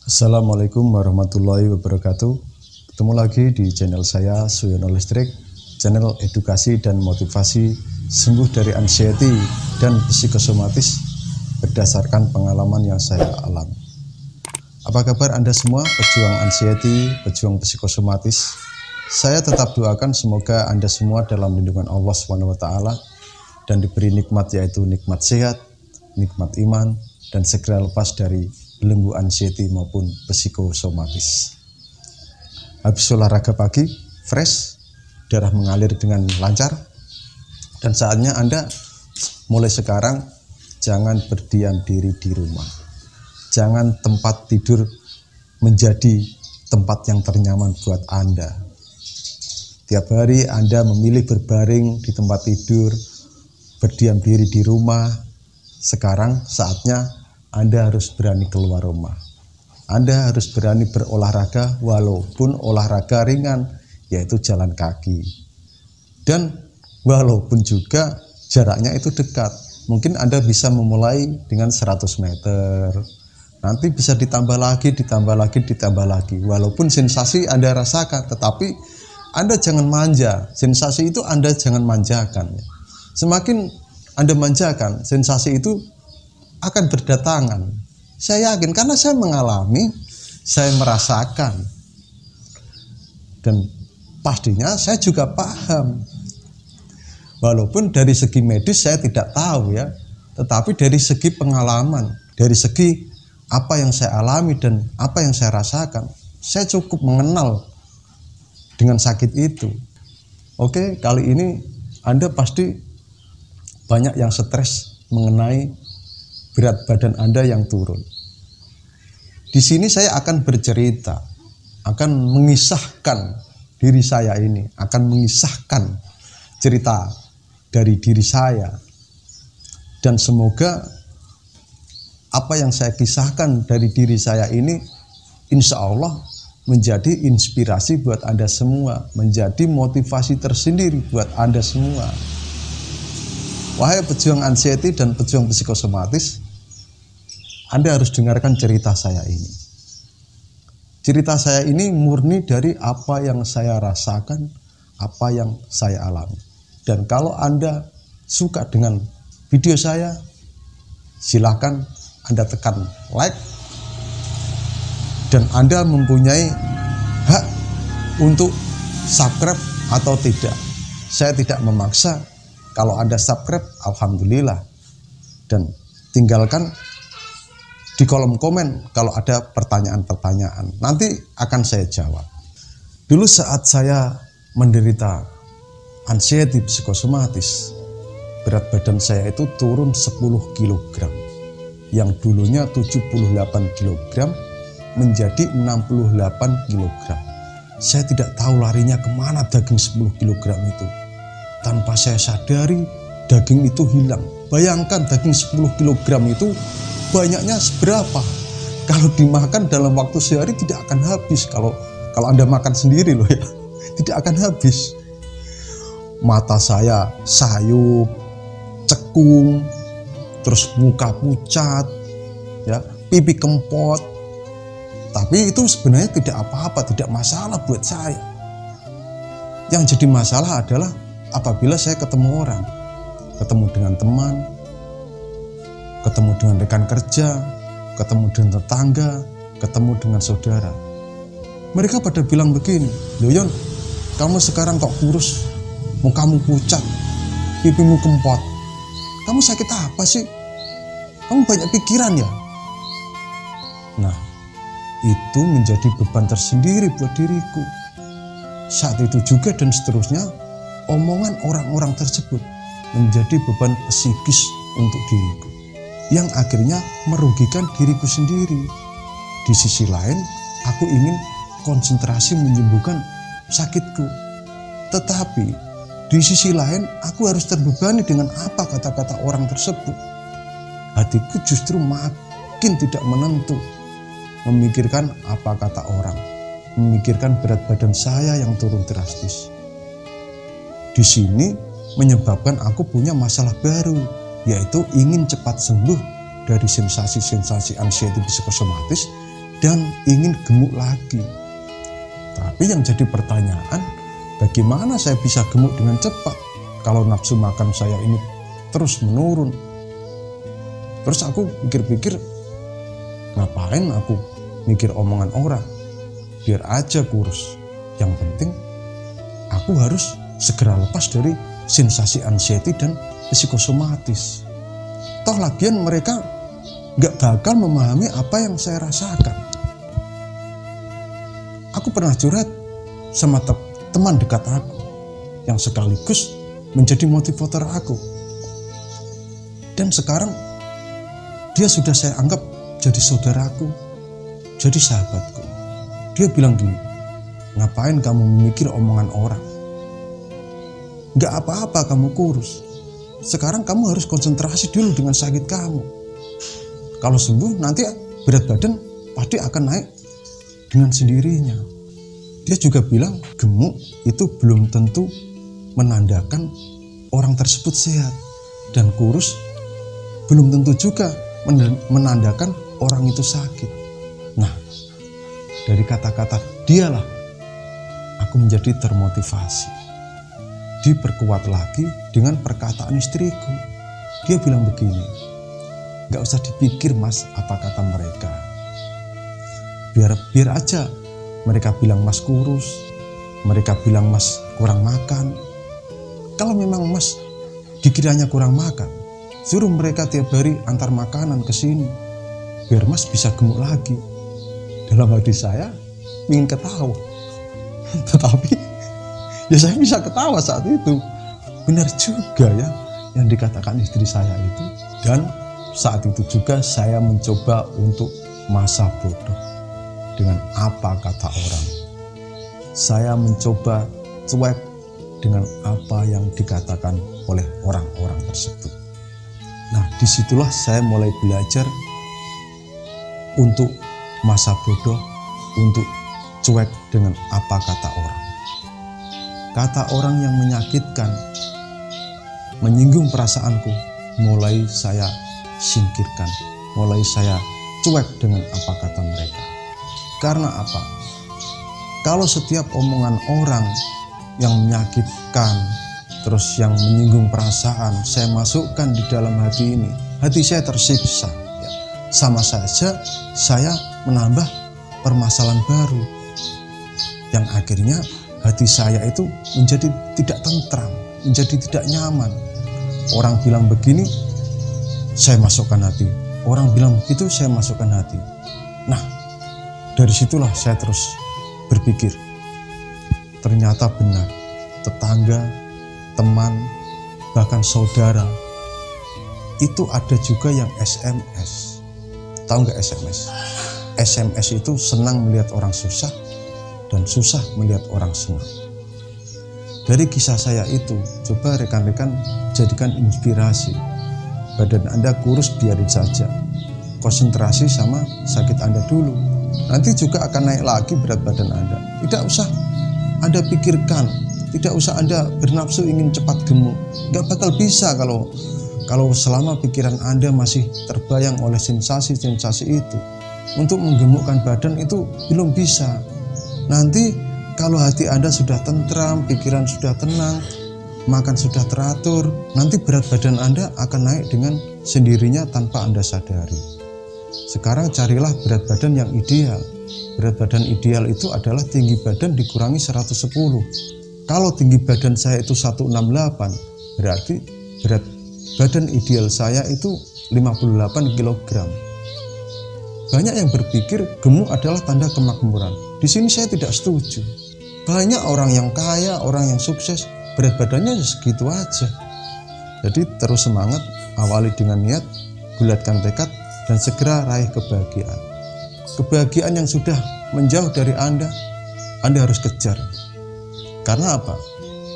Assalamualaikum warahmatullahi wabarakatuh. Ketemu lagi di channel saya Suyono Listrik, channel edukasi dan motivasi sembuh dari anxiety dan psikosomatis berdasarkan pengalaman yang saya alami. Apa kabar Anda semua, pejuang anxiety, pejuang psikosomatis? Saya tetap doakan semoga Anda semua dalam lindungan Allah SWT dan diberi nikmat, yaitu nikmat sehat, nikmat iman, dan segera lepas dari belenggu anxiety maupun psikosomatis. Habis olahraga pagi, fresh, darah mengalir dengan lancar, dan saatnya Anda mulai sekarang jangan berdiam diri di rumah. Jangan tempat tidur menjadi tempat yang ternyaman buat Anda. Tiap hari Anda memilih berbaring di tempat tidur, berdiam diri di rumah. Sekarang saatnya Anda harus berani keluar rumah. Anda harus berani berolahraga walaupun olahraga ringan, yaitu jalan kaki. Dan walaupun juga jaraknya itu dekat. Mungkin Anda bisa memulai dengan 100 meter. Nanti bisa ditambah lagi, ditambah lagi, ditambah lagi. Walaupun sensasi Anda rasakan, tetapi Anda jangan manja. Sensasi itu Anda jangan manjakan. Semakin Anda manjakan, sensasi itu akan berdatangan. Saya yakin karena saya mengalami, saya merasakan, dan pastinya saya juga paham. Walaupun dari segi medis saya tidak tahu ya, tetapi dari segi pengalaman, dari segi apa yang saya alami dan apa yang saya rasakan, saya cukup mengenal dengan sakit itu. Oke, kali ini Anda pasti banyak yang stres mengenai berat badan Anda yang turun. Di sini saya akan bercerita, akan mengisahkan diri saya ini, akan mengisahkan cerita dari diri saya. Dan semoga apa yang saya kisahkan dari diri saya ini insya Allah menjadi inspirasi buat Anda semua, menjadi motivasi tersendiri buat Anda semua. Wahai pejuang anxiety dan pejuang psikosomatis, Anda harus dengarkan cerita saya ini. Cerita saya ini murni dari apa yang saya rasakan, apa yang saya alami. Dan kalau Anda suka dengan video saya, silakan Anda tekan like. Dan Anda mempunyai hak untuk subscribe atau tidak. Saya tidak memaksa. Kalau Anda subscribe, alhamdulillah. Dan tinggalkan di kolom komen kalau ada pertanyaan-pertanyaan. Nanti akan saya jawab. Dulu saat saya menderita anxiety psikosomatis, berat badan saya itu turun 10 kg. Yang dulunya 78 kg menjadi 68 kg. Saya tidak tahu larinya kemana daging 10 kg itu. Tanpa saya sadari, daging itu hilang. Bayangkan daging 10 kg itu banyaknya seberapa. Kalau dimakan dalam waktu sehari tidak akan habis. Kalau Anda makan sendiri loh ya, tidak akan habis. Mata saya sayup, cekung, terus muka pucat, ya, pipi kempot. Tapi itu sebenarnya tidak apa-apa, tidak masalah buat saya. Yang jadi masalah adalah apabila saya ketemu orang, ketemu dengan teman, ketemu dengan rekan kerja, ketemu dengan tetangga, ketemu dengan saudara. Mereka pada bilang begini, "Loh Yon, kamu sekarang kok kurus, mukamu pucat, pipimu kempot. Kamu sakit apa sih? Kamu banyak pikiran ya?" Nah, itu menjadi beban tersendiri buat diriku. Saat itu juga dan seterusnya, omongan orang-orang tersebut menjadi beban psikis untuk diriku, yang akhirnya merugikan diriku sendiri. Di sisi lain, aku ingin konsentrasi menyembuhkan sakitku. Tetapi, di sisi lain, aku harus terbebani dengan apa kata-kata orang tersebut. Hatiku justru makin tidak menentu, memikirkan apa kata orang, memikirkan berat badan saya yang turun drastis. Di sini menyebabkan aku punya masalah baru, yaitu ingin cepat sembuh dari sensasi-sensasi anxiety psikosomatis dan ingin gemuk lagi. Tapi yang jadi pertanyaan, bagaimana saya bisa gemuk dengan cepat kalau nafsu makan saya ini terus menurun? Terus aku pikir-pikir, ngapain aku mikir omongan orang? Biar aja kurus. Yang penting aku harus segera lepas dari sensasi anxiety dan psikosomatis. Toh lagian mereka gak bakal memahami apa yang saya rasakan. Aku pernah curhat sama teman dekat aku yang sekaligus menjadi motivator aku. Dan sekarang dia sudah saya anggap jadi saudaraku, jadi sahabatku. Dia bilang gini, ngapain kamu memikir omongan orang? Gak apa-apa kamu kurus. Sekarang kamu harus konsentrasi dulu dengan sakit kamu. Kalau sembuh nanti berat badan pasti akan naik dengan sendirinya. Dia juga bilang gemuk itu belum tentu menandakan orang tersebut sehat. Dan kurus belum tentu juga menandakan orang itu sakit. Nah, dari kata-kata dialah aku menjadi termotivasi. Diperkuat lagi dengan perkataan istriku. Dia bilang begini, gak usah dipikir mas apa kata mereka. Biar aja mereka bilang mas kurus, mereka bilang mas kurang makan. Kalau memang mas dikiranya kurang makan, suruh mereka tiap hari antar makanan ke sini, biar mas bisa gemuk lagi. Dalam hati saya ingin ketawa, tetapi ya saya bisa ketawa saat itu. Benar juga ya yang dikatakan istri saya itu. Dan saat itu juga saya mencoba untuk masa bodoh dengan apa kata orang. Saya mencoba cuek dengan apa yang dikatakan oleh orang-orang tersebut. Nah, disitulah saya mulai belajar untuk masa bodoh, untuk cuek dengan apa kata orang. Kata orang yang menyakitkan, menyinggung perasaanku, mulai saya singkirkan, mulai saya cuek dengan apa kata mereka. Karena apa? Kalau setiap omongan orang yang menyakitkan, terus yang menyinggung perasaan, saya masukkan di dalam hati ini, hati saya tersiksa. Ya. Sama saja saya menambah permasalahan baru, yang akhirnya hati saya itu menjadi tidak tentram, menjadi tidak nyaman. Orang bilang begini, saya masukkan hati. Orang bilang begitu, saya masukkan hati. Nah, dari situlah saya terus berpikir, ternyata benar, tetangga, teman, bahkan saudara, itu ada juga yang SMS. Tahu nggak SMS? SMS itu senang melihat orang susah dan susah melihat orang senang. Dari kisah saya itu, coba rekan-rekan jadikan inspirasi. Badan Anda kurus biarin saja. Konsentrasi sama sakit Anda dulu. Nanti juga akan naik lagi berat badan Anda. Tidak usah Anda pikirkan, tidak usah Anda bernafsu ingin cepat gemuk. Gak bakal bisa kalau selama pikiran Anda masih terbayang oleh sensasi-sensasi itu. Untuk menggemukkan badan itu belum bisa. Nanti kalau hati Anda sudah tentram, pikiran sudah tenang, makan sudah teratur, nanti berat badan Anda akan naik dengan sendirinya tanpa Anda sadari. Sekarang carilah berat badan yang ideal. Berat badan ideal itu adalah tinggi badan dikurangi 110. Kalau tinggi badan saya itu 168, berarti berat badan ideal saya itu 58 kg. Banyak yang berpikir gemuk adalah tanda kemakmuran. Di sini saya tidak setuju. Banyak orang yang kaya, orang yang sukses, berat badannya segitu aja. Jadi terus semangat, awali dengan niat, bulatkan tekad, dan segera raih kebahagiaan. Kebahagiaan yang sudah menjauh dari Anda harus kejar. Karena apa?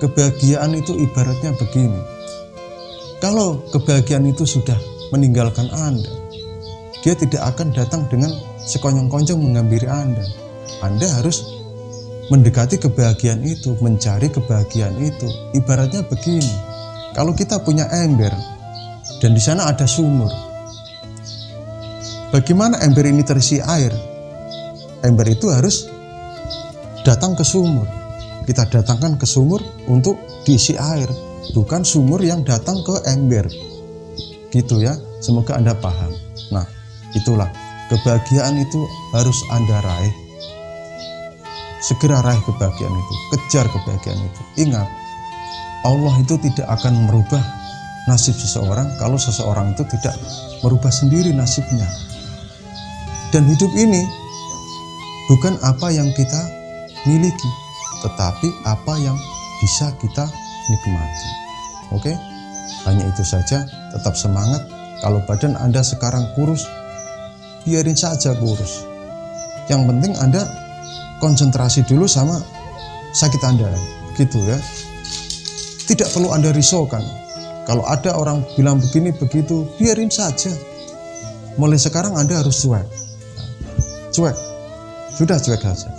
Kebahagiaan itu ibaratnya begini. Kalau kebahagiaan itu sudah meninggalkan Anda, dia tidak akan datang dengan sekonyong-konyong menghampiri Anda. Anda harus mendekati kebahagiaan itu, mencari kebahagiaan itu. Ibaratnya begini, kalau kita punya ember dan di sana ada sumur, bagaimana ember ini terisi air? ember itu harus datang ke sumur. Kita datangkan ke sumur untuk diisi air, bukan sumur yang datang ke ember. Gitu ya, semoga Anda paham. Nah, itulah kebahagiaan itu harus Anda raih. Segera raih kebahagiaan itu, kejar kebahagiaan itu. Ingat, Allah itu tidak akan merubah nasib seseorang kalau seseorang itu tidak merubah sendiri nasibnya. Dan hidup ini bukan apa yang kita miliki, tetapi apa yang bisa kita nikmati. Oke? Hanya itu saja, tetap semangat. Kalau badan Anda sekarang kurus, biarin saja kurus. Yang penting Anda konsentrasi dulu sama sakit Anda, gitu ya. Tidak perlu Anda risaukan. Kalau ada orang bilang begini begitu, biarin saja. Mulai sekarang Anda harus cuek. Cuek. Sudah cuek saja.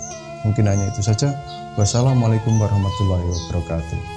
Mungkin hanya itu saja. Wassalamualaikum warahmatullahi wabarakatuh.